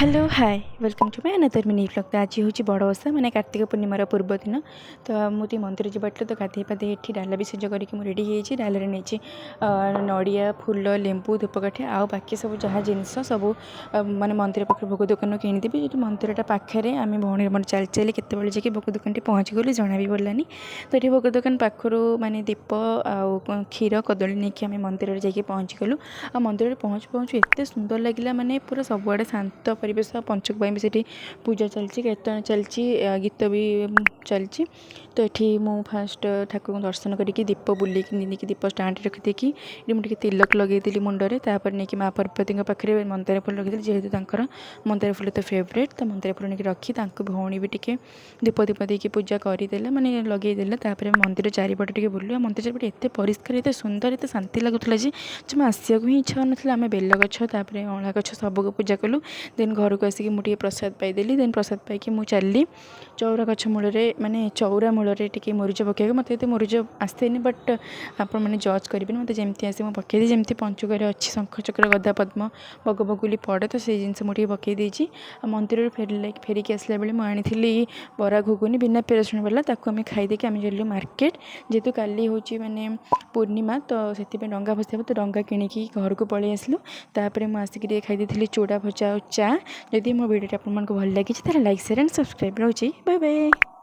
Hello hi welcome to my another mini vlog. तो आज हूँ बड़ ओषा माने कार्तिक पूर्णिमार पूर्व दिन। तो मुझे मंदिर जावाटे तो गाधे पाधे ये डाला भी सज करके रेडी हो डालारे नहीं नड़िया फूल लेंबू धूपकाठी आउ बाकी सब जहाँ जिनस सब माने मंदिर पाखे भोग दुकान किणीदेवी जो मंदिरटा पाखे आम भौणी मन चली चली केतବେଳେ जाकि भोग दुकान पहुँची गलु जना भी पड़लानी। तो ये भोग दुकान पाखर माने दीप आउ क्षीर कदली नहीं कि आम मंदिर जाकि पहुँची गलु। आ मंदिर पहुँचु पहुँचु एत सुंदर लगे माने पूरा सबुआड़े शांत परिवेश पंचक भी से पूजा चलती कीर्तन चलती गीत भी चलती। तो ये मु फास्ट ठाकुर को दर्शन करके दीप बुलेकी दीप स्टाण्ड रखिदेकी मुझे तिलक लगेदी मुंडे तापर नहीं माँ पार्वती पाखे मंदार फूल रखी जेहेतु मंदार फूल तो फेवरेट। तो मंदार फूल नहीं रखी भौणी भी टी दीप दीप देकी पूजा करदे माने लगेदेले। मंदिर चारिपट टे बुलू मंदिर चारिपट एत परिष्कार एत सुंदर एत शांति लगुला जमा आसिया ही इच्छा ना आम बेल गछ अँला गछ सबको पूजा कलु। देन घर को आसिक मुझे प्रसाद पाइदेली। देन प्रसाद पाइकी मु चलली चौरा गछ मूल माने चौरा मूल टे मुरुज पकड़ मत मुरुज आसेनि बट आप जज करेंगे मत जमी आसे मुझे पकईदी जमी पंचुक अच्छी शंख चक्र गदा पद्म बग बगुली पड़े। तो से जिन मुझे पकईदी मंदिर फेरिकी आसला बेले मुझे बरा घुगुनी बिना पियाज रसुण वाला आम खाईदेकी आम चलू मार्केट जेहेतु काली हूँ माने पूर्णिमा। तो से डंगा भसा तो डंगा किणिकी घर को पलि आसलु। तापर मुझे आसिक खाई चूड़ा भजा और चा। जदि मो वीडियो आपको भल लगी लाइक शेयर एंड सब्सक्राइब रोचे। Bye bye.